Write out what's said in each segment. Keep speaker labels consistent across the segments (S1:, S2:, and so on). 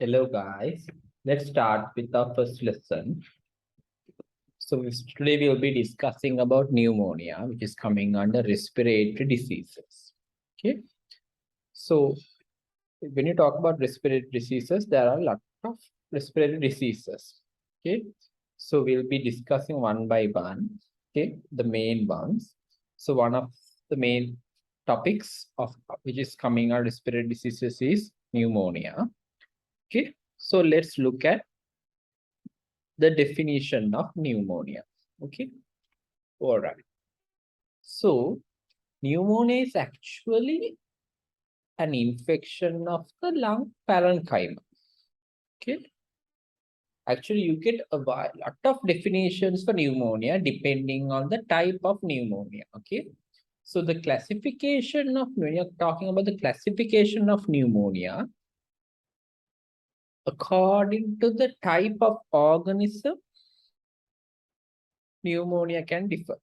S1: Hello guys, let's start with our first lesson. Today we'll be discussing about pneumonia, which is coming under respiratory diseases. Okay, so when you talk about respiratory diseases, there are a lot of respiratory diseases. Okay, so we'll be discussing one by one. Okay, the main ones. So one of the main topics of which is coming under respiratory diseases is pneumonia. Okay, so let's look at the definition of pneumonia. Okay, all right. So pneumonia is actually an infection of the lung parenchyma. Okay, actually you get a lot of definitions for pneumonia depending on the type of pneumonia. Okay, so the classification of when you're talking about the classification of pneumonia, according to the type of organism, pneumonia can differ.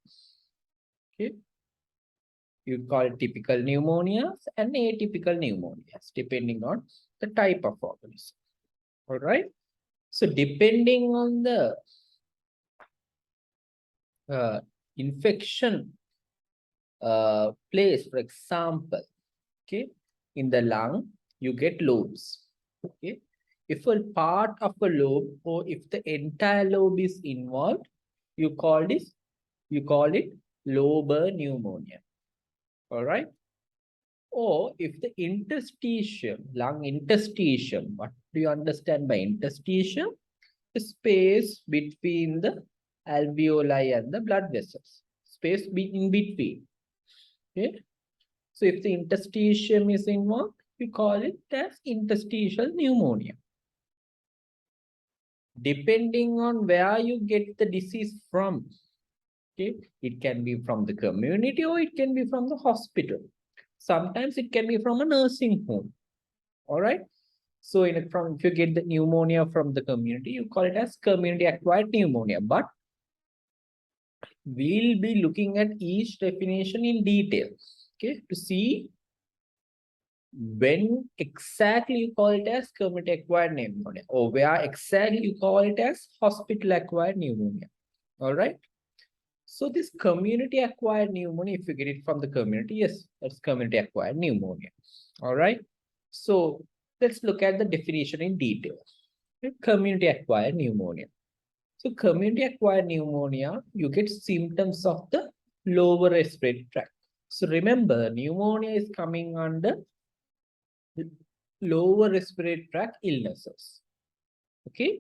S1: Okay, you call it typical pneumonias and atypical pneumonias, depending on the type of organism. All right. So depending on the infection place, for example, okay, in the lung, you get lobes. Okay. If a part of a lobe or if the entire lobe is involved, you call it lobar pneumonia. All right. Or if the interstitium, lung interstitium, what do you understand by interstitium? The space between the alveoli and the blood vessels. Space in between. Okay. So if the interstitium is involved, we call it as interstitial pneumonia. Depending on where you get the disease from, okay, it can be from the community or it can be from the hospital. Sometimes it can be from a nursing home. All right. So if you get the pneumonia from the community, you call it as community acquired pneumonia. But we'll be looking at each definition in detail, okay, to see when exactly you call it as community acquired pneumonia or where exactly you call it as hospital acquired pneumonia. All right. So this community acquired pneumonia, if you get it from the community, yes, that's community acquired pneumonia. All right. So let's look at the definition in detail. Community acquired pneumonia. So community acquired pneumonia, you get symptoms of the lower respiratory tract. So remember, pneumonia is coming under lower respiratory tract illnesses. Okay.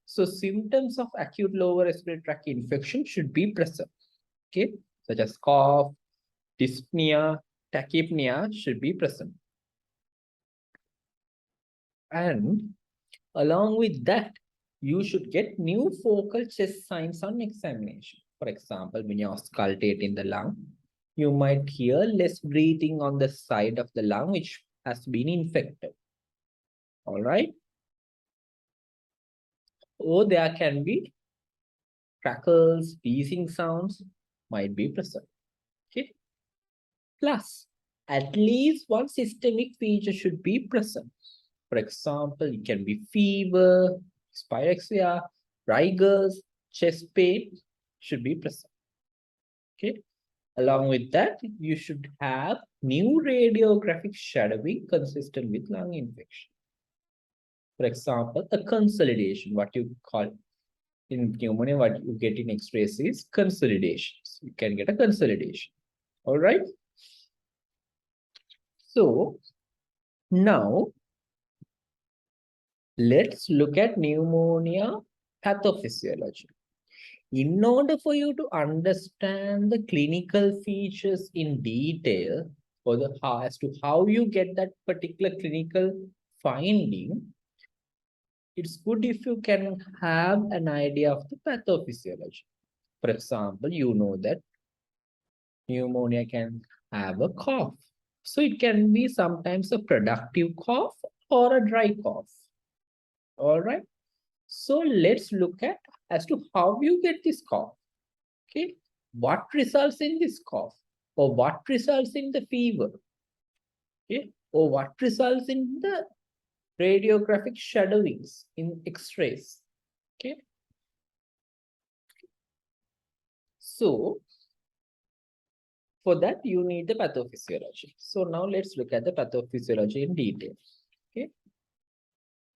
S1: So symptoms of acute lower respiratory tract infection should be present. Okay. Such as cough, dyspnea, tachypnea should be present. And along with that, you should get new focal chest signs on examination. For example, when you auscultate in the lung, you might hear less breathing on the side of the lung which has been infected. All right. Or there can be crackles, wheezing sounds might be present. Okay. Plus, at least one systemic feature should be present. For example, it can be fever, pyrexia, rigors, chest pain should be present. Okay. Along with that, you should have new radiographic shadowing consistent with lung infection. For example, a consolidation, what you call in pneumonia, what you get in X-rays is consolidations. You can get a consolidation. All right. So now let's look at pneumonia pathophysiology. In order for you to understand the clinical features in detail, or as to how you get that particular clinical finding, it's good if you can have an idea of the pathophysiology. For example, you know that pneumonia can have a cough. So it can be sometimes a productive cough or a dry cough. All right. So let's look at as to how you get this cough. Okay. What results in this cough? Or what results in the fever? Okay. Or what results in the radiographic shadowings in X-rays. Okay. So for that, you need the pathophysiology. So now let's look at the pathophysiology in detail. Okay.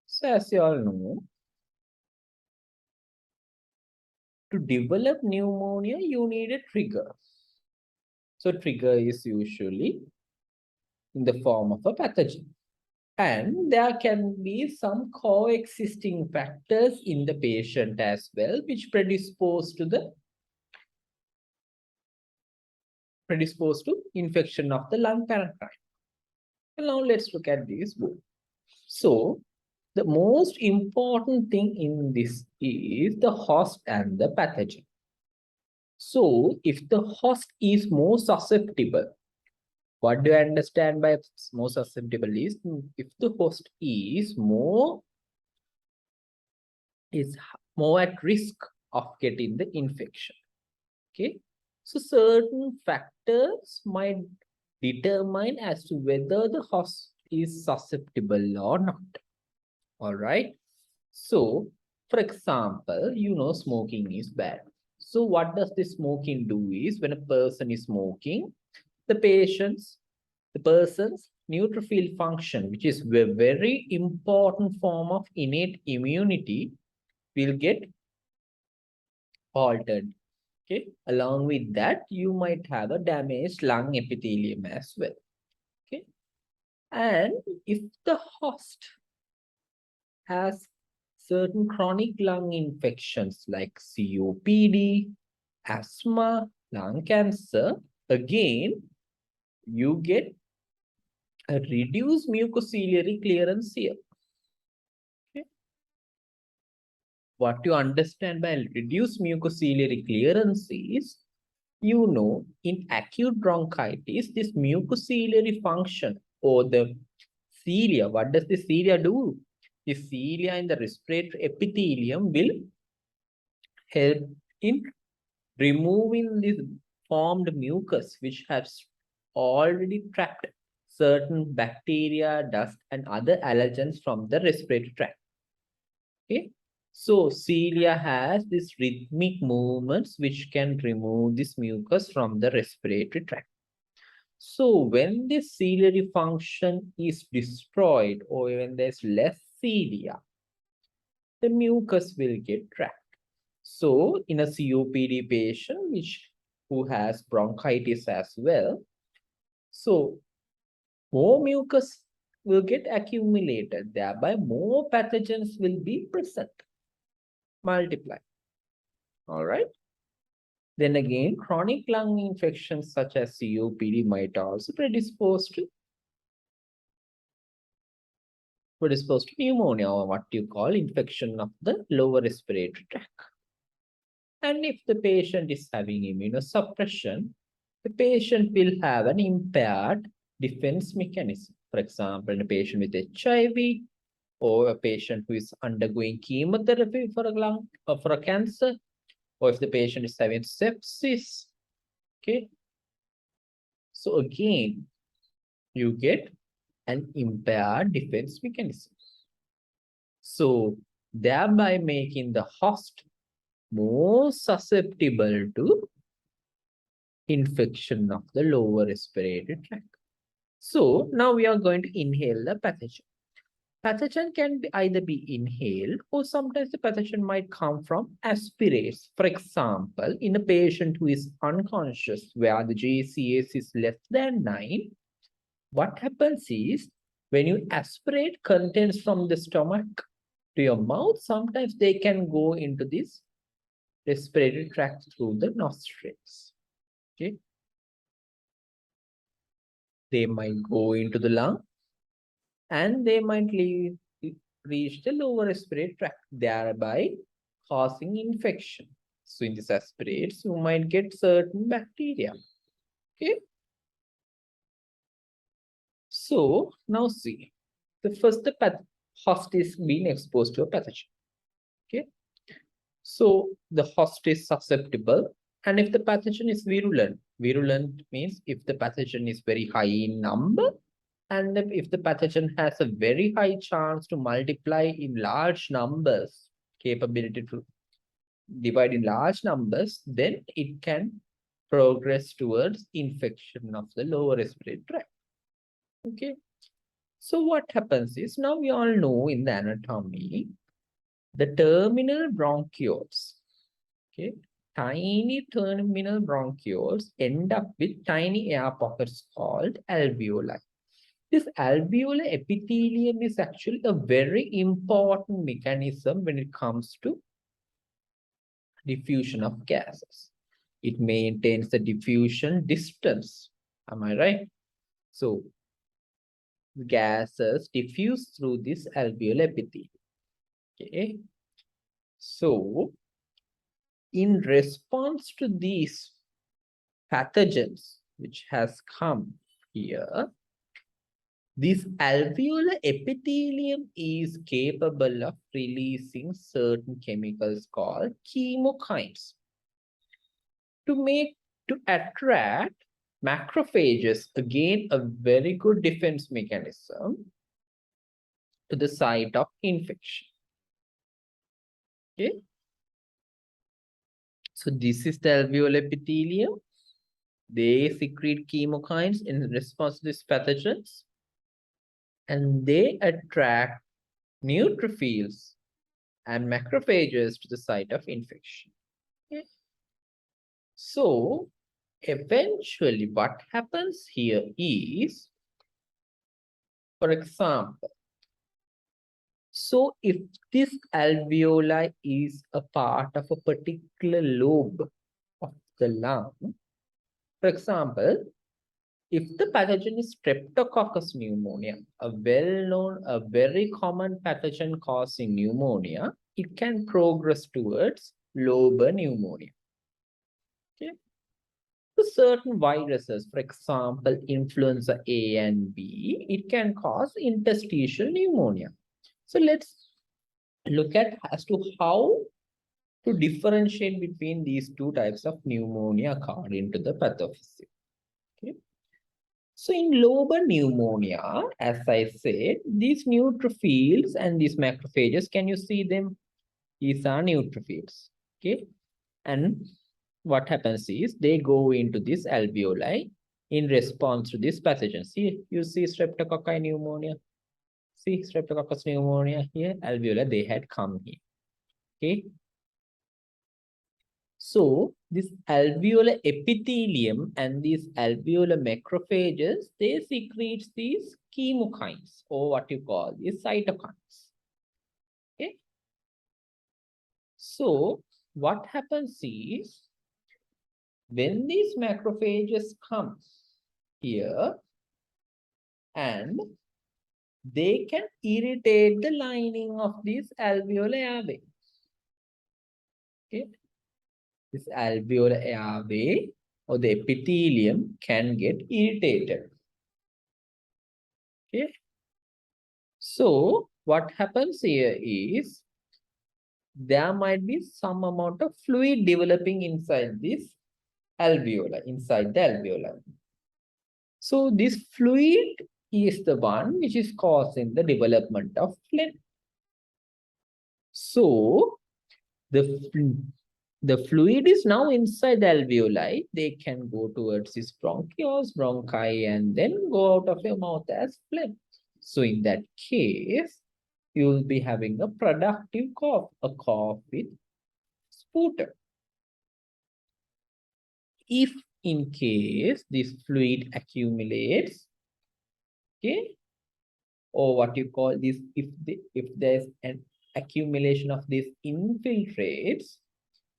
S1: So as you all know, to develop pneumonia, you need a trigger. So trigger is usually in the form of a pathogen. And there can be some coexisting factors in the patient as well, which predispose to infection of the lung parenchyma. And now let's look at these both. So the most important thing in this is the host and the pathogen. So if the host is more susceptible, what do I understand by more susceptible is if the host is more at risk of getting the infection. Okay, so certain factors might determine as to whether the host is susceptible or not. All right. So, for example, you know smoking is bad. So what does the smoking do is when a person is smoking, the person's neutrophil function, which is a very important form of innate immunity, will get altered. Okay. Along with that, you might have a damaged lung epithelium as well. Okay. And if the host has certain chronic lung infections like COPD, asthma, lung cancer, again, you get a reduced mucociliary clearance here. Okay. What you understand by reduced mucociliary clearance is, you know, in acute bronchitis, this mucociliary function or the cilia, what does the cilia do? The cilia in the respiratory epithelium will help in removing this formed mucus, which has already trapped certain bacteria, dust, and other allergens from the respiratory tract. Okay. So cilia has these rhythmic movements which can remove this mucus from the respiratory tract. So when this ciliary function is destroyed or when there's less cilia, the mucus will get trapped. So in a COPD patient who has bronchitis as well, so more mucus will get accumulated, thereby more pathogens will be present, multiply. All right. Then again, chronic lung infections such as COPD might also predispose to pneumonia, or what you call infection of the lower respiratory tract. And if the patient is having immunosuppression, the patient will have an impaired defense mechanism. For example, a patient with HIV or a patient who is undergoing chemotherapy for a lung or for a cancer, or if the patient is having sepsis. Okay. So again, you get an impaired defense mechanism. So thereby making the host more susceptible to infection of the lower respiratory tract. So now we are going to inhale the pathogen. Pathogen can either be inhaled or sometimes the pathogen might come from aspirates. For example, in a patient who is unconscious where the GCS is less than 9, what happens is when you aspirate contents from the stomach to your mouth, sometimes they can go into this respiratory tract through the nostrils. Okay. They might go into the lung and they might reach the lower respiratory tract, thereby causing infection. So in this aspirates, you might get certain bacteria. Okay. So now see, the host is being exposed to a pathogen. Okay. So the host is susceptible, and if the pathogen is virulent means if the pathogen is very high in number, And if the pathogen has a very high chance to multiply in large numbers, capability to divide in large numbers, then it can progress towards infection of the lower respiratory tract. Okay. So what happens is, now we all know in the anatomy, the terminal bronchioles, okay, tiny terminal bronchioles end up with tiny air pockets called alveoli. This alveolar epithelium is actually a very important mechanism when it comes to diffusion of gases. It maintains the diffusion distance. Am I right? So gases diffuse through this alveolar epithelium. Okay. So in response to these pathogens which has come here, this alveolar epithelium is capable of releasing certain chemicals called chemokines to attract macrophages, again a very good defense mechanism, to the site of infection. Okay. So this is the alveolar epithelium. They secrete chemokines in response to these pathogens, and they attract neutrophils and macrophages to the site of infection. Okay. So eventually what happens here is, for example, so if this alveoli is a part of a particular lobe of the lung, for example, if the pathogen is Streptococcus pneumonia, a well-known, a very common pathogen causing pneumonia, it can progress towards lobar pneumonia. Okay. So certain viruses, for example, influenza A and B, it can cause interstitial pneumonia. So let's look at as to how to differentiate between these two types of pneumonia according to the pathophysiology. Okay. So in lobar pneumonia, as I said, these neutrophils and these macrophages, can you see them? These are neutrophils. Okay. And what happens is they go into this alveoli in response to this pathogen. See, you see streptococci pneumonia. See streptococcus pneumonia here, alveoli, they had come here. Okay. So this alveolar epithelium and these alveolar macrophages, they secrete these chemokines, or what you call these cytokines. Okay. So what happens is, when these macrophages come here and they can irritate the lining of this alveolar airway. Okay. This alveolar airway or the epithelium can get irritated. Okay. So what happens here is, there might be some amount of fluid developing inside this alveolar, inside the alveolar. So this fluid is the one which is causing the development of phlegm. So the fluid is now inside the alveoli. They can go towards this bronchioles, bronchi, and then go out of your mouth as phlegm. So in that case, you will be having a productive cough, a cough with sputum. If in case this fluid accumulates, okay, or what you call this, if there's an accumulation of these infiltrates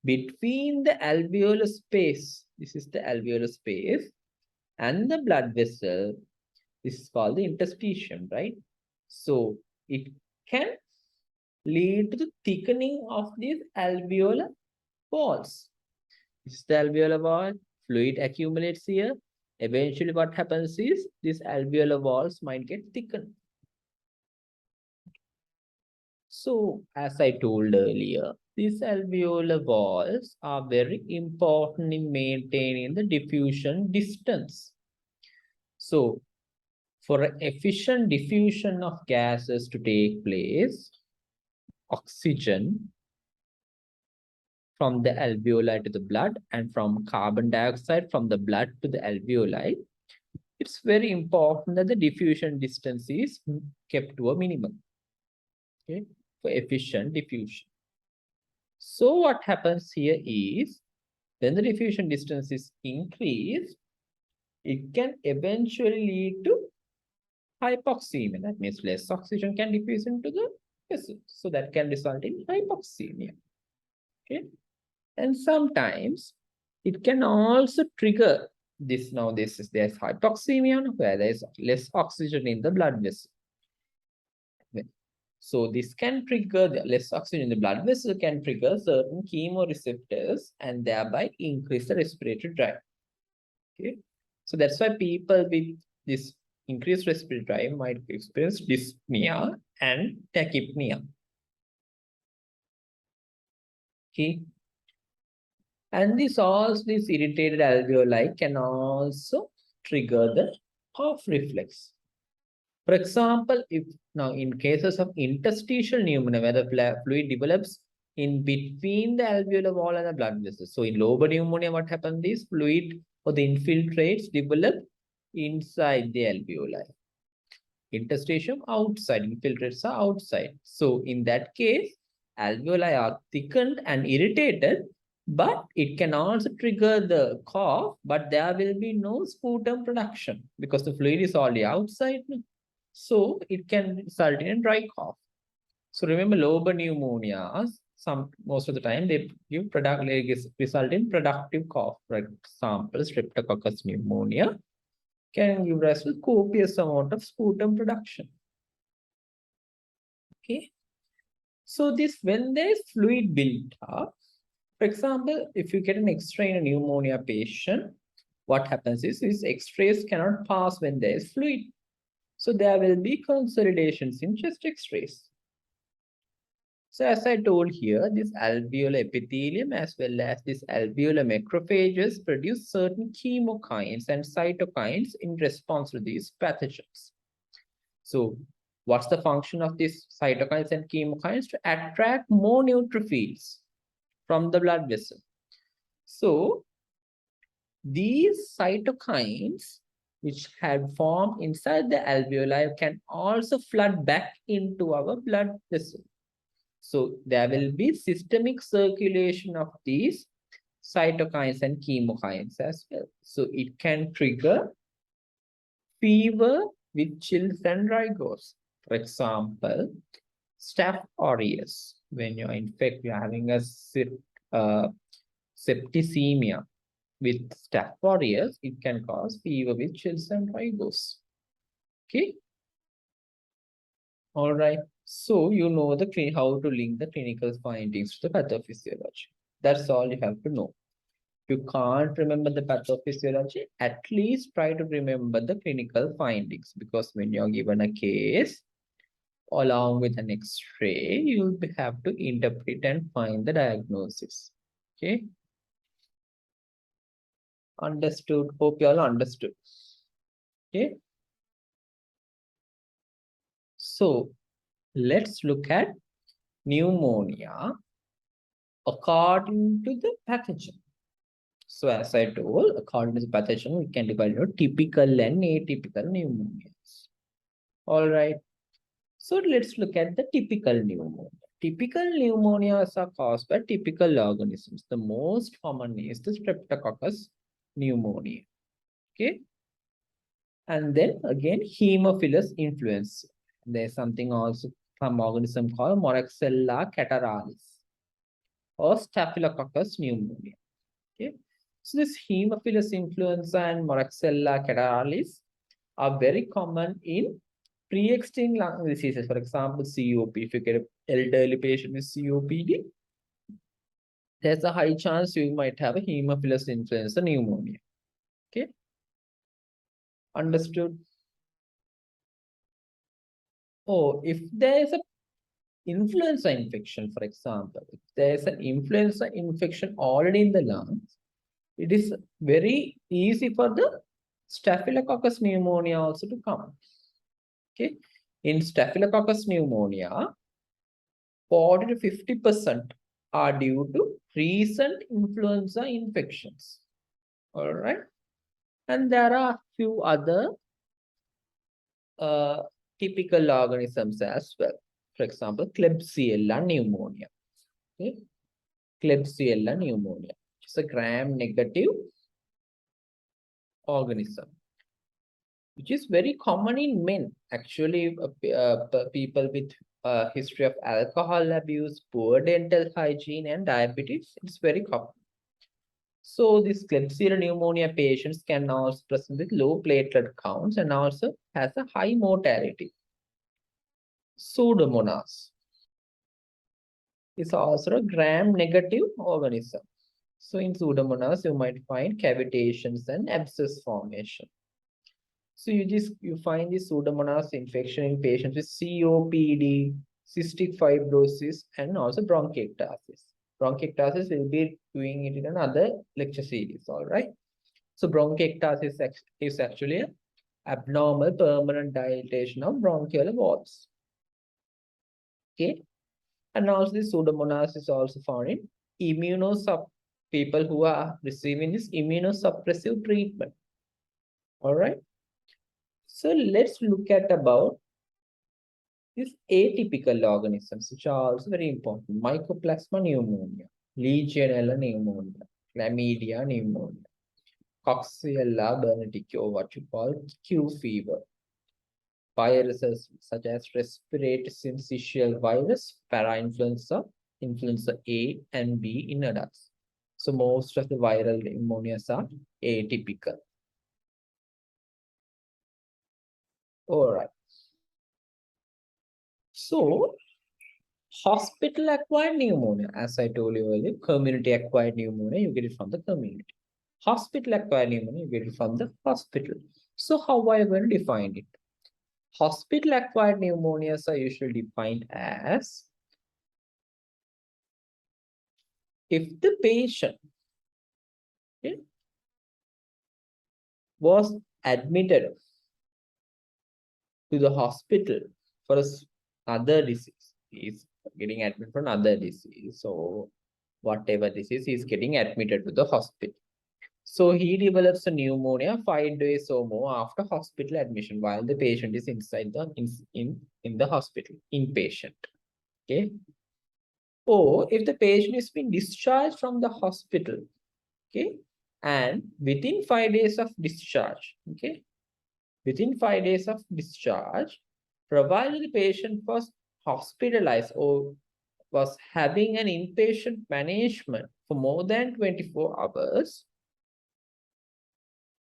S1: between the alveolar space, this is the alveolar space, and the blood vessel, this is called the interstitium, right? So it can lead to the thickening of these alveolar walls. This is the alveolar wall, fluid accumulates here. Eventually what happens is, these alveolar walls might get thickened. So as I told earlier, these alveolar walls are very important in maintaining the diffusion distance. So For an efficient diffusion of gases to take place, oxygen from the alveoli to the blood and from carbon dioxide from the blood to the alveoli, it's very important that the diffusion distance is kept to a minimum, okay, for efficient diffusion. So what happens here is, when the diffusion distance is increased, it can eventually lead to hypoxemia. That means less oxygen can diffuse into the vessel. So that can result in hypoxemia. Okay. And sometimes it can also trigger this. Now, there's hypoxemia where there's less oxygen in the blood vessel. So this can trigger the less oxygen in the blood vessel can trigger certain chemoreceptors and thereby increase the respiratory drive. Okay. So that's why people with this increased respiratory drive might experience dyspnea and tachypnea. Okay. And this irritated alveoli can also trigger the cough reflex. For example, if now in cases of interstitial pneumonia, where the fluid develops in between the alveolar wall and the blood vessels. So in lobar pneumonia, what happens is fluid or the infiltrates develop inside the alveoli. Interstitium outside, infiltrates are outside. So in that case, alveoli are thickened and irritated, but it can also trigger the cough, but there will be no sputum production because the fluid is already outside. So it can result in a dry cough. So remember, lobar pneumonias, most of the time they give result in productive cough. For example, Streptococcus pneumonia can give rise to copious amount of sputum production. Okay. So when there is fluid built up, for example, if you get an X-ray in a pneumonia patient, what happens is these X-rays cannot pass when there is fluid. So there will be consolidations in chest X-rays. So as I told here, this alveolar epithelium as well as this alveolar macrophages produce certain chemokines and cytokines in response to these pathogens. So what's the function of these cytokines and chemokines? To attract more neutrophils from the blood vessel. So these cytokines which had formed inside the alveoli can also flood back into our blood vessel. So there will be systemic circulation of these cytokines and chemokines as well. So it can trigger fever with chills and rigors. For example, Staph aureus. When you're having a septicemia with Staph aureus, it can cause fever with chills and rigors. Okay. All right. So you know how to link the clinical findings to the pathophysiology. That's all you have to know. If you can't remember the pathophysiology, at least try to remember the clinical findings, because when you're given a case along with an X-ray, you'll have to interpret and find the diagnosis. Okay. Understood. Hope you all understood. Okay. So let's look at pneumonia according to the pathogen. So as I told, according to the pathogen, we can divide into typical and atypical pneumonias. All right. So let's look at the typical pneumonia. Typical pneumonias are caused by typical organisms. The most common is the Streptococcus pneumonia. Okay. And then again, Haemophilus influenza. There's something also from organism called Moraxella catarrhalis or Staphylococcus pneumonia. Okay. So this Haemophilus influenza and Moraxella catarrhalis are very common in pre-existing lung diseases. For example, COPD. If you get an elderly patient with COPD, there's a high chance you might have a Haemophilus influenza pneumonia. Okay. Understood? Oh, if there is a influenza infection, for example, if there is an influenza infection already in the lungs, it is very easy for the Staphylococcus pneumonia also to come. Okay. In Staphylococcus pneumonia, 40 to 50% are due to recent influenza infections. All right. And there are a few other typical organisms as well. For example, Klebsiella pneumonia. Okay? Klebsiella pneumonia. It's a gram-negative organism, which is very common in men. Actually, people with history of alcohol abuse, poor dental hygiene, and diabetes, it's very common. So this Klebsiella pneumonia patients can also present with low platelet counts and also has a high mortality. Pseudomonas is also a gram-negative organism. So in Pseudomonas, you might find cavitations and abscess formation. So you find the Pseudomonas infection in patients with COPD, cystic fibrosis, and also bronchiectasis. Bronchiectasis will be doing it in another lecture series, all right? So bronchiectasis is actually an abnormal permanent dilatation of bronchial valves. Okay, and also the Pseudomonas is also found in people who are receiving this immunosuppressive treatment. All right. So let's look at about these atypical organisms, which are also very important. Mycoplasma pneumonia, Legionella pneumonia, Chlamydia pneumonia, Coxiella burnetii, or what you call Q fever. Viruses such as respiratory syncytial virus, parainfluenza, influenza A and B in adults. So most of the viral pneumonias are atypical. All right. So hospital-acquired pneumonia, as I told you earlier, community-acquired pneumonia, you get it from the community. Hospital-acquired pneumonia, you get it from the hospital. So how are you going to define it? Hospital-acquired pneumonias are usually defined as if the patient was admitted to the hospital for another disease, is getting admitted for another disease. So whatever disease, he is getting admitted to the hospital. So he develops a pneumonia 5 days or more after hospital admission while the patient is inside the in the hospital, inpatient. Okay. Or if the patient is being discharged from the hospital, okay, and within 5 days of discharge, okay, within 5 days of discharge, provided the patient was hospitalized or was having an inpatient management for more than 24 hours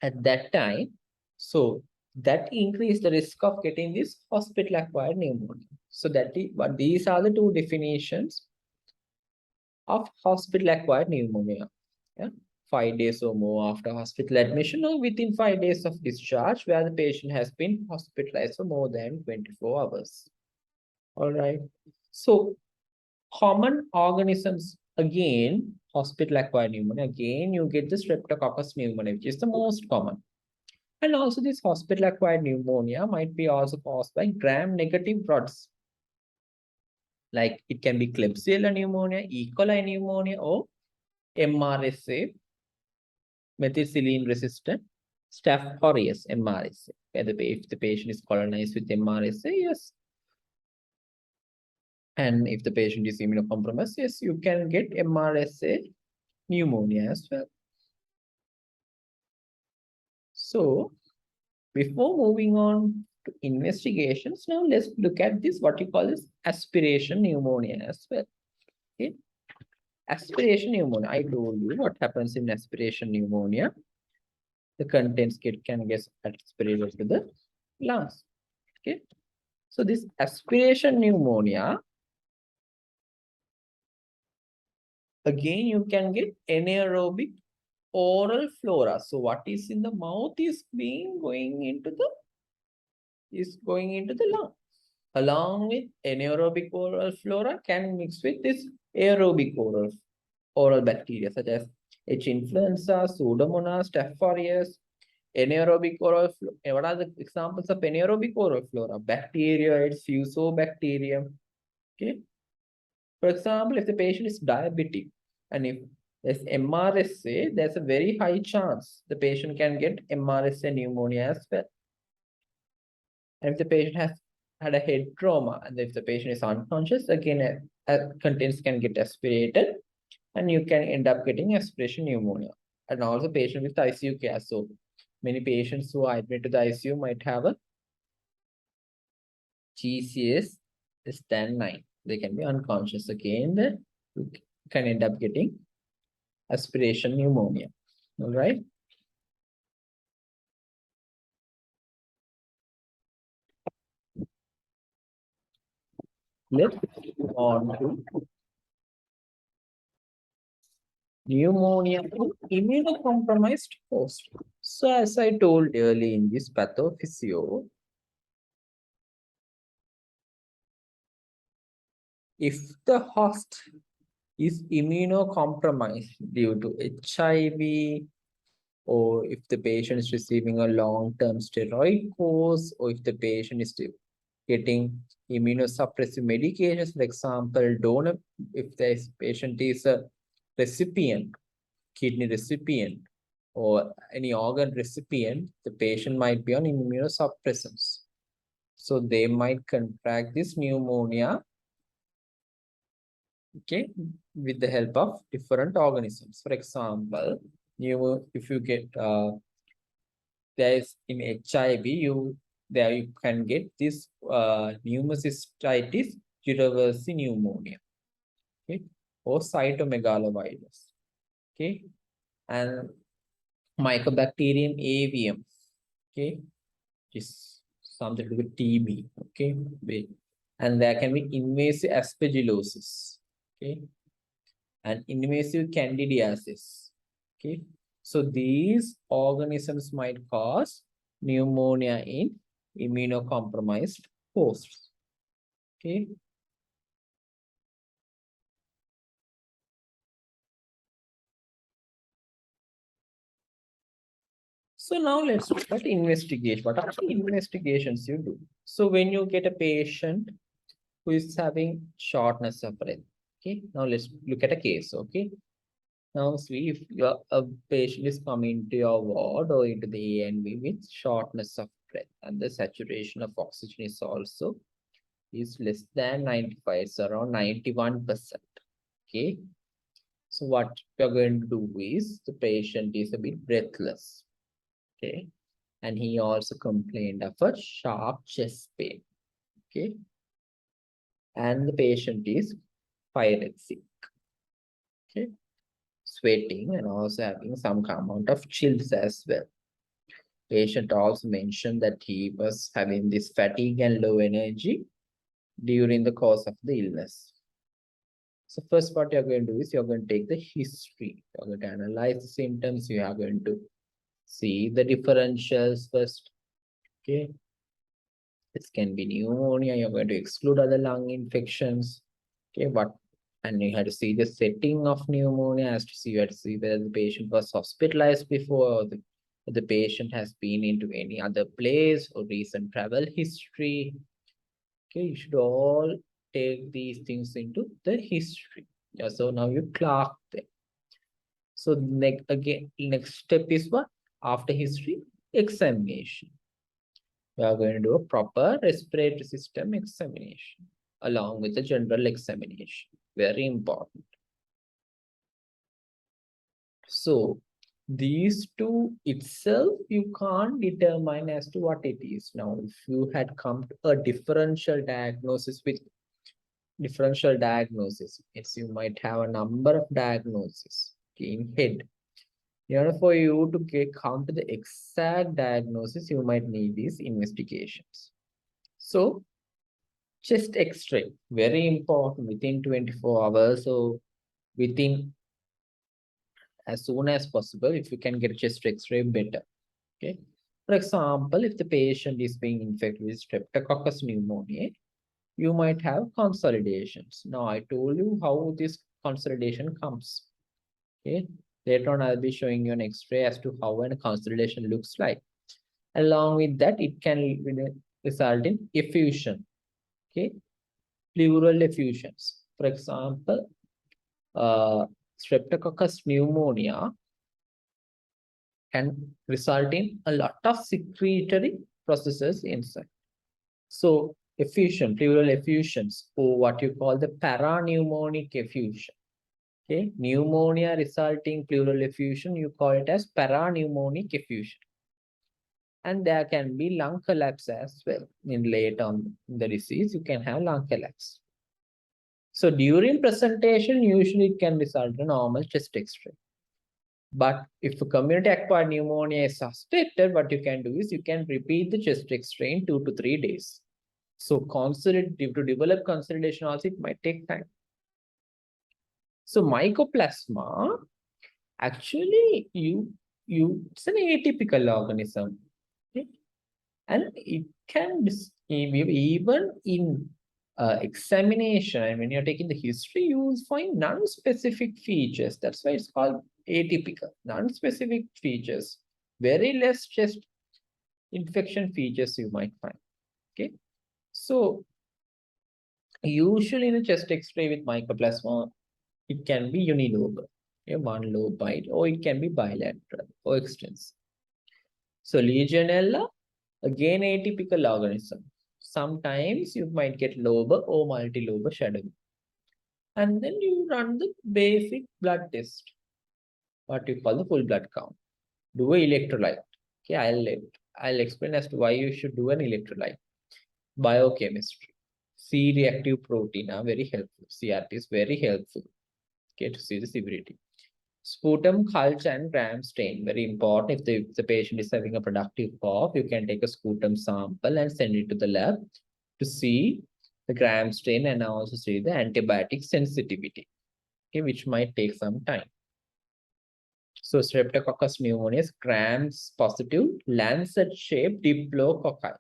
S1: at that time, so that increased the risk of getting this hospital-acquired pneumonia. So but these are the two definitions of hospital-acquired pneumonia. Yeah? 5 days or more after hospital admission or within 5 days of discharge where the patient has been hospitalized for more than 24 hours. All right. So common organisms, again, hospital-acquired pneumonia, again, you get the Streptococcus pneumonia, which is the most common. And also this hospital-acquired pneumonia might be also caused by gram-negative rods. Like it can be Klebsiella pneumonia, E. coli pneumonia, or MRSA, methicillin-resistant Staph aureus, MRSA. If the patient is colonized with MRSA, yes. And if the patient is immunocompromised, yes, you can get MRSA pneumonia as well. So before moving on to investigations, now let's look at this, what you call this aspiration pneumonia as well. Okay. Aspiration pneumonia, I told you what happens in aspiration pneumonia. The contents can get aspirated to the lungs. Okay. So this aspiration pneumonia, again, you can get anaerobic oral flora. So what is in the mouth is going into the lung. Along with anaerobic oral flora can mix with this aerobic oral bacteria such as H. influenza, Pseudomonas, Staph aureus, Anaerobic oral flora. What are the examples of anaerobic oral flora? Bacteria, fusobacterium. Okay. For example, if the patient is diabetic and if there's MRSA, there's a very high chance the patient can get MRSA pneumonia as well. And if the patient has had a head trauma and if the patient is unconscious, again, contents can get aspirated and you can end up getting aspiration pneumonia. And also patient with ICU care. So many patients who are admitted to the ICU might have a GCS less than 9. They can be unconscious again. Then you can end up getting aspiration pneumonia. All right. Let's move on to pneumonia in immunocompromised host. So as I told earlier in this pathophysio, if the host is immunocompromised due to HIV, or if the patient is receiving a long-term steroid course, or if the patient is getting immunosuppressive medications, for example, donor, if the patient is a recipient, kidney recipient, or any organ recipient, the patient might be on immunosuppressants. So they might contract this pneumonia, okay, with the help of different organisms. For example, if you get there is in HIV, you can get this pneumocystitis giraversi pneumonia, okay, or cytomegalovirus, okay, and Mycobacterium avium, okay, is something to do with TB, okay, and there can be invasive aspergillosis, okay, and invasive candidiasis, okay. So these organisms might cause pneumonia in immunocompromised hosts, okay. So now let's look at investigation. What are the investigations you do? So when you get a patient who is having shortness of breath, okay. Now let's look at a case, okay. Now see if a patient is coming to your ward or into the A&B with shortness of breath and the saturation of oxygen is also is less than 95, it's around 91%. Okay. So what we are going to do is the patient is a bit breathless. Okay. And he also complained of a sharp chest pain. Okay. And the patient is pyrexic. Okay. Sweating and also having some amount of chills as well. Patient also mentioned that he was having this fatigue and low energy during the course of the illness. So first what you're going to do is you're going to take the history. You're going to analyze the symptoms. You are going to see the differentials first. Okay. This can be pneumonia. You're going to exclude other lung infections. Okay. And you have to see the setting of pneumonia as to see, you have to see whether the patient was hospitalized before or the patient has been into any other place or recent travel history. Okay, you should all take these things into the history. Yeah, so now you clock them. So next step is what? After history, examination. We are going to do a proper respiratory system examination along with the general examination. Very important. So these two itself, you can't determine as to what it is. Now, if you had come to a differential diagnosis with differential diagnosis, it's you might have a number of diagnoses in head. In order for you to come to the exact diagnosis, you might need these investigations. So chest X-ray, very important within 24 hours or within as soon as possible. If you can get chest X-ray, better. Okay. For example, if the patient is being infected with streptococcus pneumoniae, you might have consolidations. Now, I told you how this consolidation comes. Okay. Later on, I'll be showing you an X-ray as to how a consolidation looks like. Along with that, it can result in effusion. Okay, pleural effusions. For example, Streptococcus pneumonia can result in a lot of secretory processes inside. So effusion, pleural effusions, or what you call the parapneumonic effusion. Okay, pneumonia resulting pleural effusion, you call it as parapneumonic effusion. And there can be lung collapse as well. In late on the disease, you can have lung collapse. So during presentation, usually it can result in normal chest X-ray. But if a community-acquired pneumonia is suspected, what you can do is you can repeat the chest X-ray in 2 to 3 days. So to develop consolidation also, it might take time. So mycoplasma, actually, it's an atypical organism. Okay? And it can, even in examination, and when you're taking the history, you will find non-specific features. That's why it's called atypical, non-specific features. Very less chest infection features you might find. Okay, so usually in a chest X-ray with mycoplasma, it can be unilobar, one lobite, or it can be bilateral or extensive. So Legionella, again atypical organism. Sometimes you might get lobar or multilobar shadowing. And then you run the basic blood test, what you call the full blood count. Do an electrolyte. Okay, I'll explain as to why you should do an electrolyte. Biochemistry. C-reactive protein are very helpful. CRP is very helpful. Okay, to see the severity. Sputum culture and gram stain, very important. If the patient is having a productive cough, you can take a sputum sample and send it to the lab to see the gram stain and also see the antibiotic sensitivity, okay, which might take some time. So Streptococcus pneumoniae is grams positive, lancet-shaped diplococci.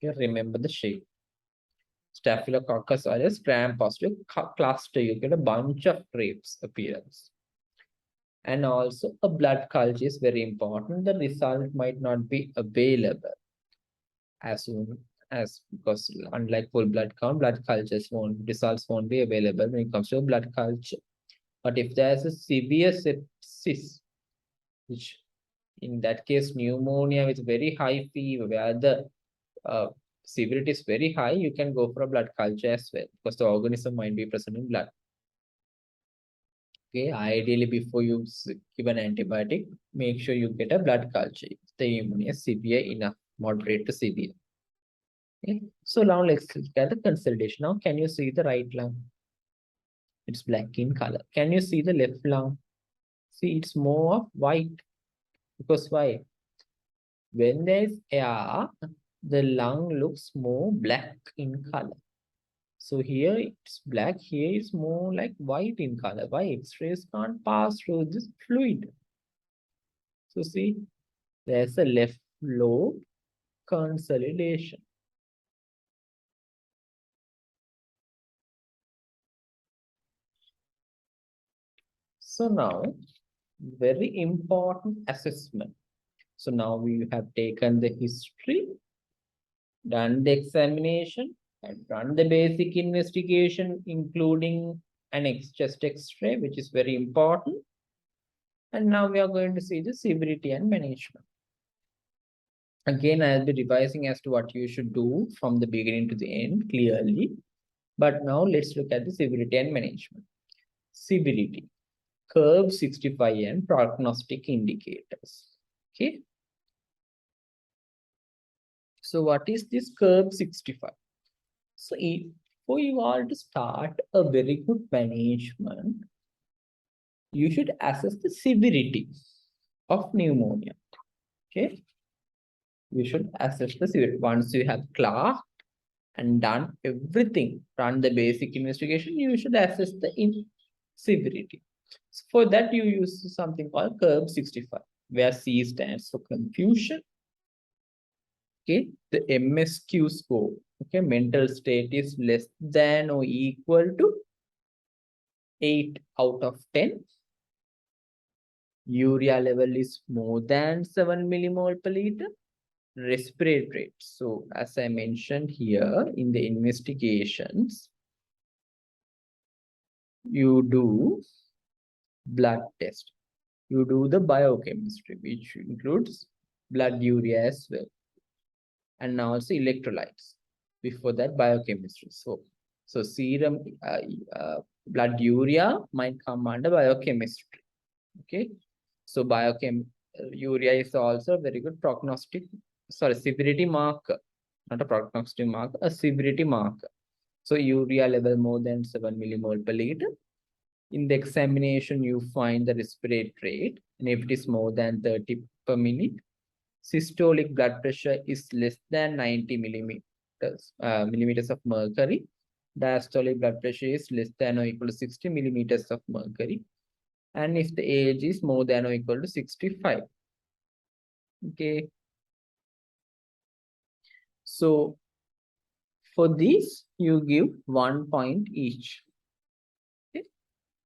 S1: Okay, remember the shape. Staphylococcus aureus gram positive cluster. You get a bunch of grapes appearance. And also a blood culture is very important. The result might not be available as soon as, because unlike full blood count, results won't be available when it comes to blood culture. But if there's a severe sepsis, which in that case pneumonia with very high fever, where the severity is very high, you can go for a blood culture as well, because the organism might be present in blood. Okay, ideally before you give an antibiotic, make sure you get a blood culture if the pneumonia is severe enough, moderate to severe. Okay, so now let's look at the consolidation. Now, can you see the right lung? It's black in color. Can you see the left lung? See, it's more of white. Because why? When there is air, the lung looks more black in color. So here it's black, here it's more like white in color. Why? X-rays can't pass through this fluid. So see, there's a left lobe consolidation. So now, very important assessment. So now we have taken the history, done the examination, and run the basic investigation, including an chest X-ray, which is very important. And now we are going to see the severity and management. Again, I'll be revising as to what you should do from the beginning to the end clearly. But now let's look at the severity and management. Severity, curve 65 and prognostic indicators. Okay. So what is this curve 65? So for you all to start a very good management, you should assess the severity of pneumonia. Okay. You should assess the severity. Once you have clerked and done everything, run the basic investigation, you should assess the severity. So for that, you use something called curve 65, where C stands for confusion. Okay, the MSQ score, okay, mental state is less than or equal to 8 out of 10. urea level is more than 7 millimole per liter, respiratory rate. So as I mentioned here in the investigations, you do blood test. You do the biochemistry, which includes blood urea as well, and also electrolytes. Before that, biochemistry. So serum blood urea might come under biochemistry. Okay. So urea is also a very good severity marker, not a prognostic marker, a severity marker. So urea level more than 7 millimole per liter. In the examination, you find the respiratory rate, and if it is more than 30 per minute, systolic blood pressure is less than 90 millimeters of mercury. Diastolic blood pressure is less than or equal to 60 millimeters of mercury. And if the age is more than or equal to 65. Okay. So for this, you give 1 point each. Okay.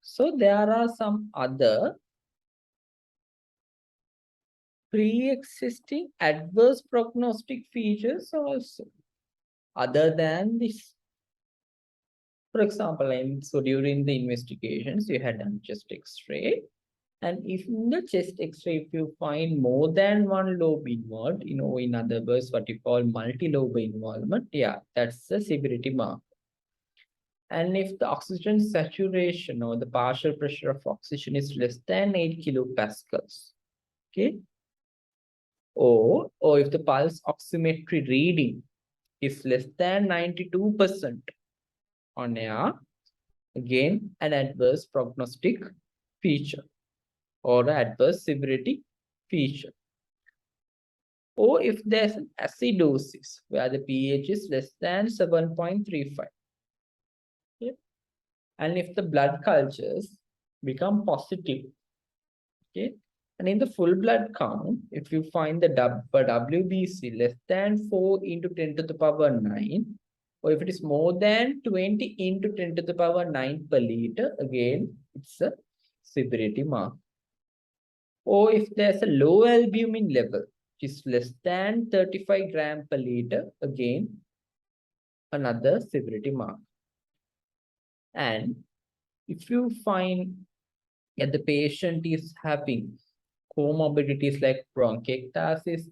S1: So there are some other pre-existing adverse prognostic features also other than this. For example, so during the investigations, you had done chest X-ray. And if in the chest X-ray, if you find more than one lobe involved, in other words, what you call multi-lobe involvement, yeah, that's the severity mark. And if the oxygen saturation or the partial pressure of oxygen is less than 8 kilopascals, okay, or if the pulse oximetry reading is less than 92% on air, again, an adverse prognostic feature or adverse severity feature. Or if there's an acidosis where the pH is less than 7.35. Okay? And if the blood cultures become positive, okay, and in the full blood count, if you find the WBC less than 4 into 10 to the power 9, or if it is more than 20 into 10 to the power 9 per liter, again, it's a severity mark. Or if there's a low albumin level, which is less than 35 gram per liter, again, another severity mark. And if you find that the patient is having comorbidities like bronchiectasis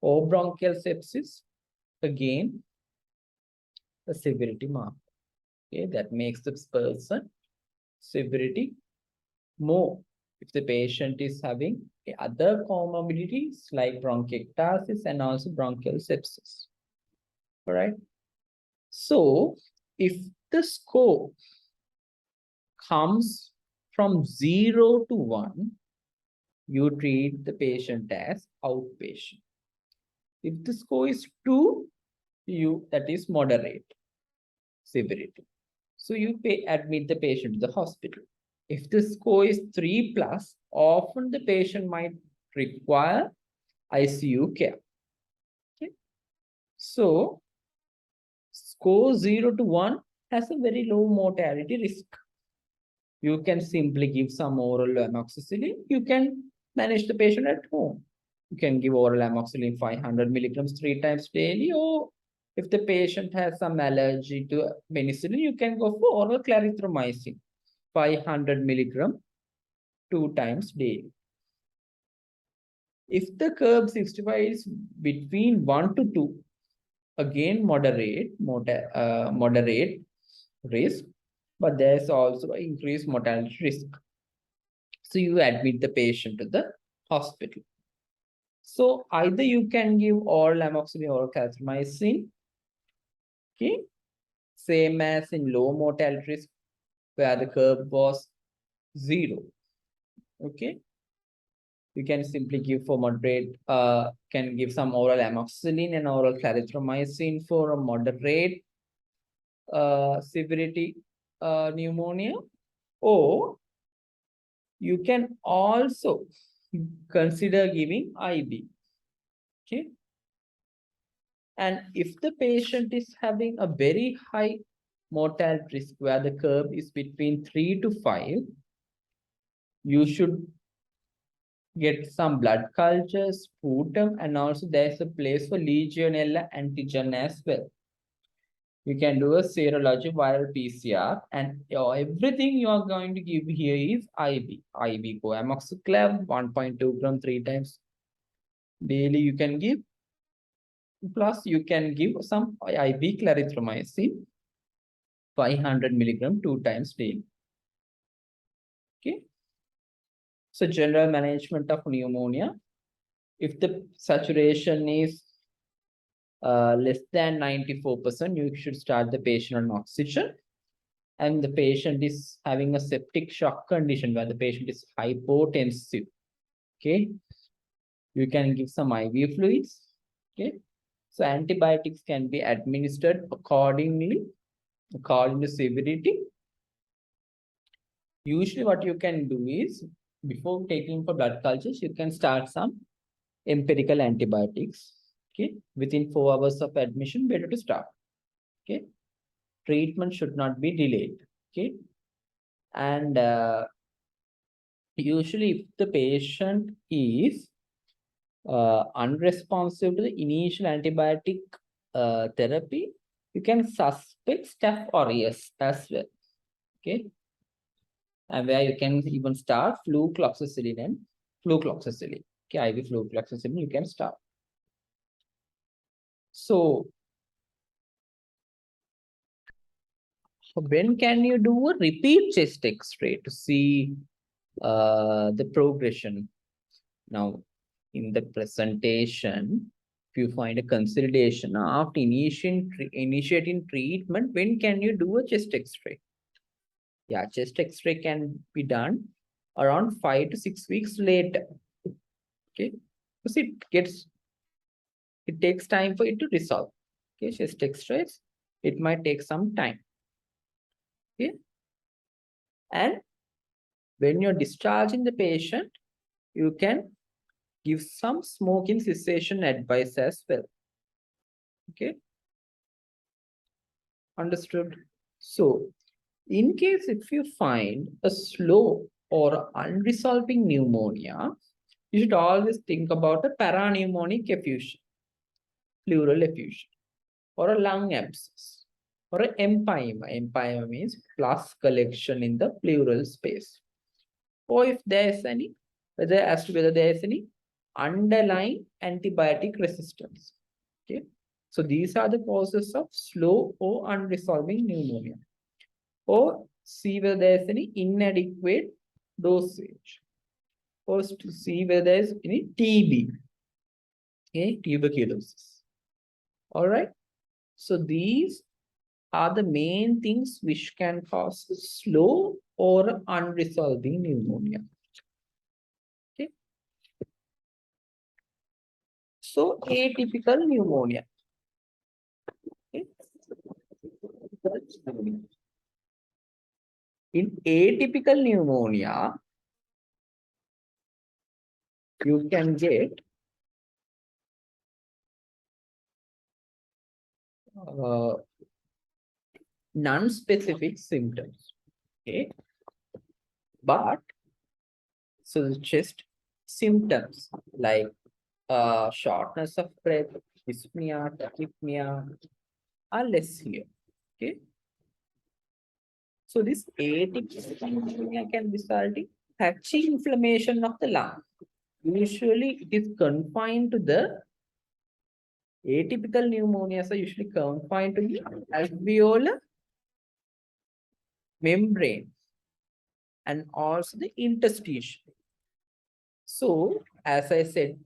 S1: or bronchial sepsis, again, a severity mark. Okay, that makes the person severity more. If the patient is having other comorbidities like bronchiectasis and also bronchial sepsis. All right. So if the score comes from 0 to 1, you treat the patient as outpatient. If the score is 2, that is moderate severity. So you admit the patient to the hospital. If the score is 3 plus, often the patient might require ICU care. Okay. So score 0 to 1 has a very low mortality risk. You can simply give some oral amoxicillin. You can manage the patient at home. You can give oral amoxicillin 500 milligrams 3 times daily, or if the patient has some allergy to penicillin, you can go for oral clarithromycin 500 milligram 2 times daily. If the curve 65 is between 1 to 2, again moderate risk, but there's also an increased mortality risk. So you admit the patient to the hospital. So either you can give oral amoxicillin or clarithromycin, okay, same as in low mortality risk where the curve was 0. Okay, you can simply give for moderate, can give some oral amoxicillin and oral clarithromycin for a moderate severity pneumonia, or you can also consider giving IV. Okay. And if the patient is having a very high mortality risk where the curve is between 3 to 5, you should get some blood cultures, sputum, and also there's a place for Legionella antigen as well. You can do a serology viral PCR, and everything you are going to give here is IV. IV coamoxiclav 1.2 gram 3 times daily you can give. Plus you can give some IV clarithromycin 500 milligram 2 times daily. Okay. So general management of pneumonia. If the saturation is less than 94%, you should start the patient on oxygen. And the patient is having a septic shock condition where the patient is hypotensive. Okay. You can give some IV fluids. Okay. So antibiotics can be administered accordingly, according to severity. Usually what you can do is, before taking for blood cultures, you can start some empirical antibiotics. Okay. Within 4 hours of admission, better to start. Okay. Treatment should not be delayed. Okay. And usually if the patient is unresponsive to the initial antibiotic therapy, you can suspect Staph aureus as well. Okay. And where you can even start flucloxacillin and flucloxacillin. Okay, IV flucloxacillin you can start. So when can you do a repeat chest X-ray to see the progression? Now, in the presentation, if you find a consolidation after initiating treatment, when can you do a chest X-ray? Yeah, chest X-ray can be done around 5 to 6 weeks later. Okay, because it takes time for it to resolve. Okay, chest X-rays, it might take some time. Okay, and when you're discharging the patient, you can give some smoking cessation advice as well. Okay, understood. So in case if you find a slow or unresolving pneumonia, you should always think about a parapneumonic effusion, pleural effusion, or a lung abscess, or an empyema. Empyema means pus collection in the pleural space. Or if there is any, whether there is any underlying antibiotic resistance. Okay. So these are the causes of slow or unresolving pneumonia. Or see whether there is any inadequate dosage. Or to see whether there is any TB. Okay, tuberculosis. All right. So these are the main things which can cause slow or unresolving pneumonia. Okay. So atypical pneumonia. Okay. In atypical pneumonia, you can get non-specific symptoms. Okay. But so the chest symptoms like shortness of breath, dyspnea, tachypnea are less here. Okay. So this atypical pneumonia can result in patchy inflammation of the lung. Usually it is confined to the atypical pneumonias are usually confined to the alveolar membrane and also the interstitium. So, as I said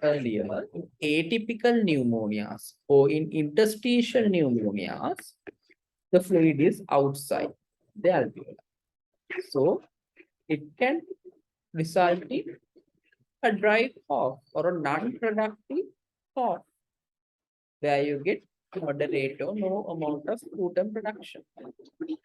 S1: earlier, in atypical pneumonias or in interstitial pneumonias, the fluid is outside the alveolar. So, it can result in a dry cough or a non-productive cough, where you get moderate or no amount of sputum production. Okay.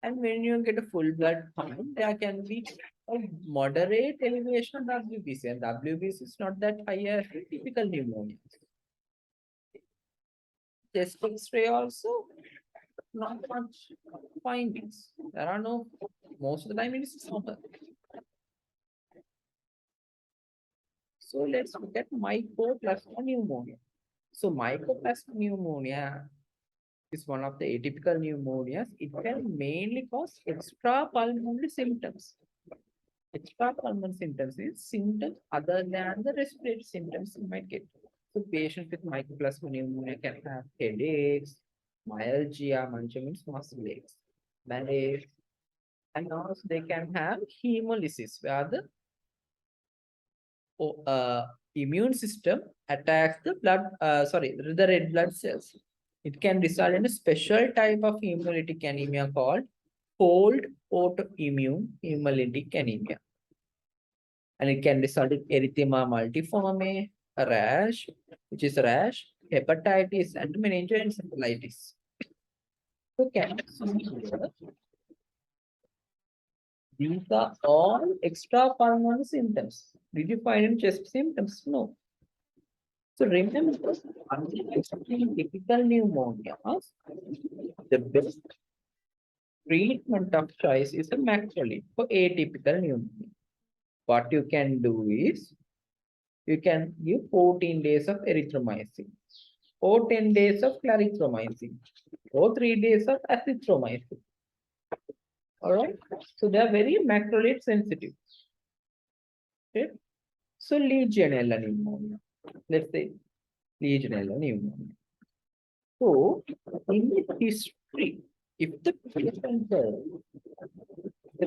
S1: And when you get a full blood count, there can be a moderate elevation of WBC, and WBC is not that high as typical pneumonia. Chest X-ray also, not much findings. There are no, most of the time it is normal. So let's look at mycoplasma pneumonia. So mycoplasma pneumonia is one of the atypical pneumonias. It can mainly cause extrapulmonary symptoms. Extrapulmonary symptoms is symptoms other than the respiratory symptoms you might get. So patients with mycoplasma pneumonia can have headaches, myalgia, myalgia means muscle aches, malaise, and also they can have hemolysis, where the immune system attacks the the red blood cells. It can result in a special type of hemolytic anemia called cold autoimmune hemolytic anemia. And it can result in erythema multiforme, a rash, which is a rash, hepatitis, and meningoencephalitis. So can you see here? These are all extrapulmonary symptoms. Did you find any chest symptoms? No. So remember, underlying typical pneumonia, the best treatment of choice is a macrolide for atypical pneumonia. What you can do is, you can give 14 days of erythromycin, or 10 days of clarithromycin, or 3 days of azithromycin. All right. So they are very macrolide sensitive. Okay. So Legionella pneumonia. Let's say Legionella pneumonia. So in the history, if the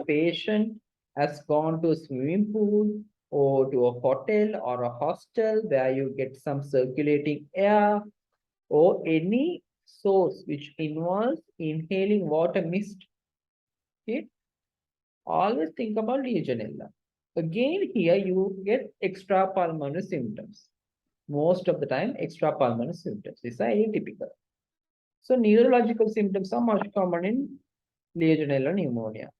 S1: patient has gone to a swimming pool or to a hotel or a hostel where you get some circulating air or any source which involves inhaling water mist, okay, always think about Legionella. Again, here you get extrapulmonary symptoms. Most of the time, extrapulmonary symptoms. These are atypical. So neurological symptoms are much common in Legionella pneumonia.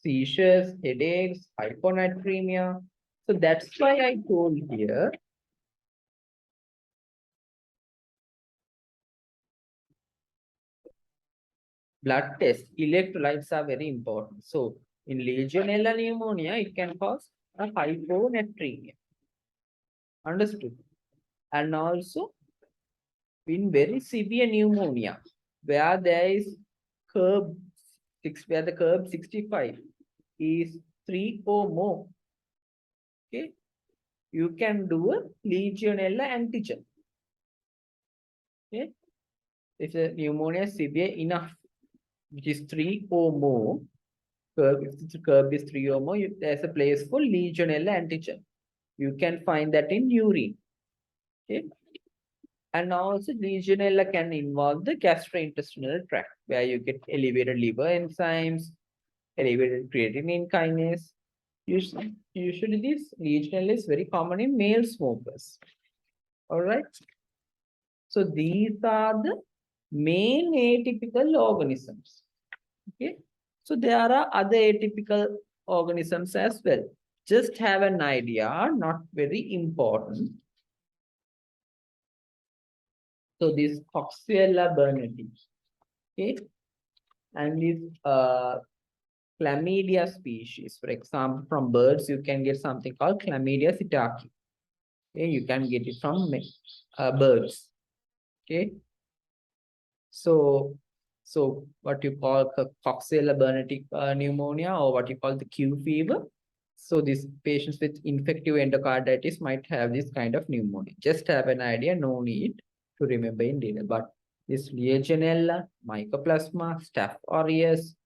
S1: Seizures, headaches, hyponatremia. So that's why I told here blood test, electrolytes are very important. So in Legionella pneumonia, it can cause a hyponatremia. Understood? And also in very severe pneumonia, where there is curb where the curb 65 is 3 or more, okay, you can do a Legionella antigen. Okay, if the pneumonia is severe enough, which is 3 or more, if the curb is 3 or more, there's a place for Legionella antigen. You can find that in urine. Okay. And also Legionella can involve the gastrointestinal tract, where you get elevated liver enzymes, elevated creatinine kinase. Usually this Legionella is very common in male smokers. All right. So these are the main atypical organisms. Okay. So there are other atypical organisms as well. Just have an idea, not very important. So this Coxiella burnetii, okay, and this chlamydia species. For example, from birds, you can get something called chlamydia psittaci. Okay, you can get it from birds. Okay, so what you call Coxiella burnetii pneumonia, or what you call the Q fever. So these patients with infective endocarditis might have this kind of pneumonia. Just have an idea, no need to remember in detail. But this Legionella, Mycoplasma, Staph aureus,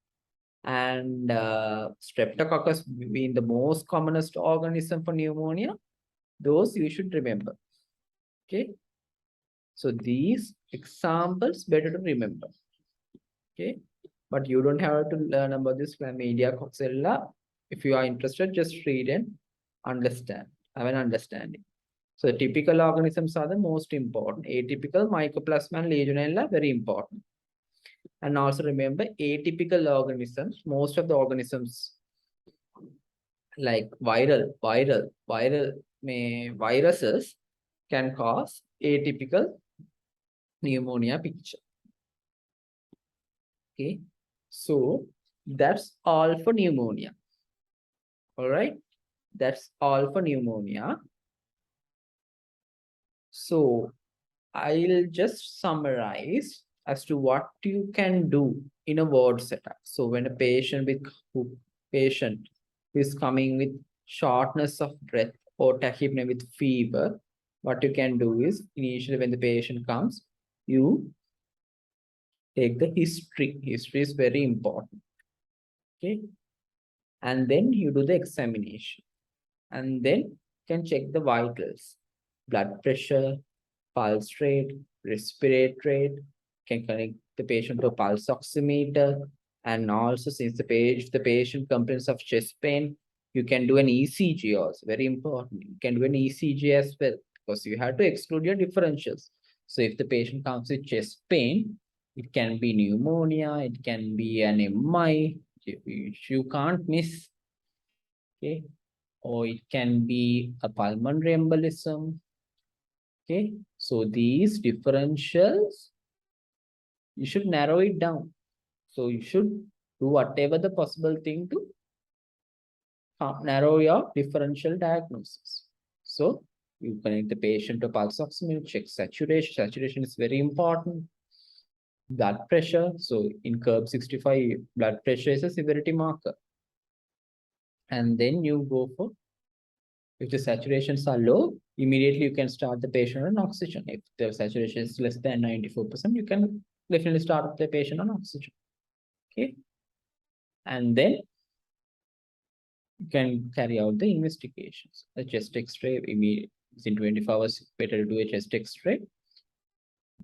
S1: and Streptococcus being the most commonest organism for pneumonia, those you should remember. Okay. So these examples better to remember. Okay. But you don't have to learn about this chlamydia, Coxiella. If you are interested, just read and understand, have an understanding. So typical organisms are the most important. Atypical, Mycoplasma, and Legionella, very important. And also remember, atypical organisms, most of the organisms like viruses can cause atypical pneumonia picture. Okay, so that's all for pneumonia. All right, that's all for pneumonia. So I'll just summarize as to what you can do in a ward setup. So when a patient is coming with shortness of breath or tachypnea with fever, what you can do is initially when the patient comes, you take the history. History is very important. Okay. And then you do the examination. And then can check the vitals, blood pressure, pulse rate, respiratory rate, can connect the patient to a pulse oximeter. And also, since if the patient complains of chest pain, you can do an ECG also, very important. You can do an ECG as well, because you have to exclude your differentials. So if the patient comes with chest pain, it can be pneumonia, it can be an MI, you can't miss, okay? Or it can be a pulmonary embolism, okay? So these differentials, you should narrow it down. So you should do whatever the possible thing to narrow your differential diagnosis. So you connect the patient to pulse oximeter, check saturation. Saturation is very important. Blood pressure. So in curve 65, blood pressure is a severity marker. And then you go for, if the saturations are low, immediately you can start the patient on oxygen. If the saturation is less than 94%, you can definitely start the patient on oxygen. Okay. And then you can carry out the investigations. A chest X-ray, immediately within 24 hours, better to do a chest X-ray.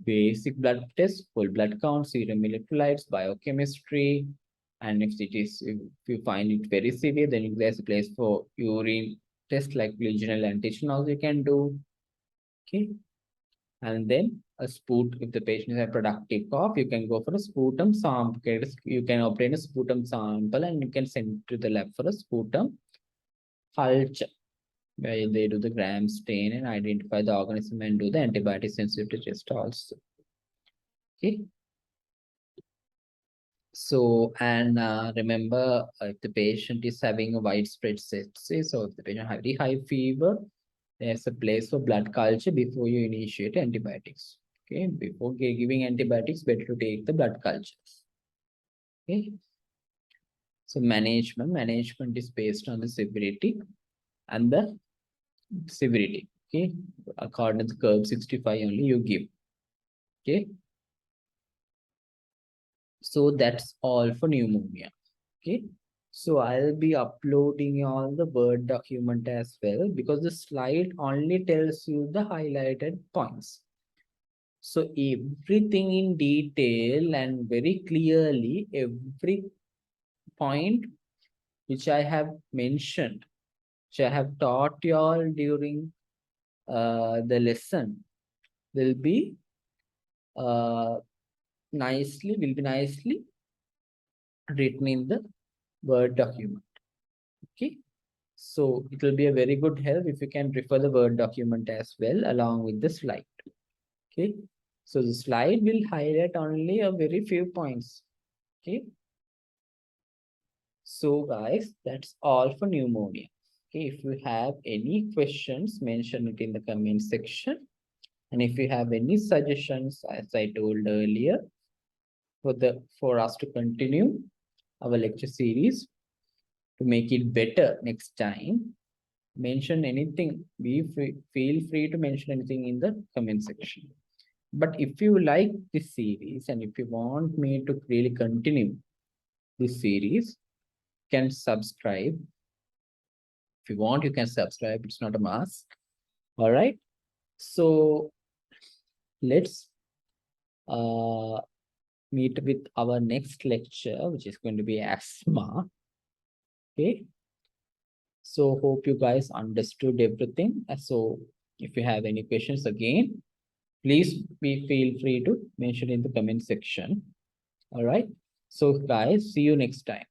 S1: Basic blood test, full blood count, serum electrolytes, biochemistry. And if you find it very severe, then there's a place for urine test like regional antigen also you can do. Okay. And then a if the patient has a productive cough, you can go for a sputum sample. You can obtain a sputum sample and you can send it to the lab for a sputum culture, where they do the gram stain and identify the organism and do the antibiotic sensitivity test also. Okay. So, and remember, if the patient is having a widespread sepsis, or if the patient has very high fever, there's a place for blood culture before you initiate antibiotics. Okay, before giving antibiotics, better to take the blood cultures. Okay. So management is based on the severity and the severity. Okay, according to the curve 65 only you give. Okay. So that's all for pneumonia. Okay. So I'll be uploading all the Word document as well, because the slide only tells you the highlighted points. So everything in detail and very clearly, every point which I have mentioned, which I have taught you all during the lesson, will be nicely written in the Word document. Okay. So it will be a very good help if you can refer the Word document as well along with the slide. Okay. So the slide will highlight only a very few points. Okay. So guys, that's all for pneumonia. Okay. If you have any questions, mention it in the comment section. And if you have any suggestions, as I told earlier, for us to continue our lecture series to make it better next time, mention anything. Feel free to mention anything in the comment section. But if you like this series and if you want me to really continue this series, can subscribe. If you want, you can subscribe. It's not a must. All right. So let's meet with our next lecture, which is going to be asthma. Okay. So hope you guys understood everything. So if you have any questions again, please feel free to mention in the comment section. All right. So guys, see you next time.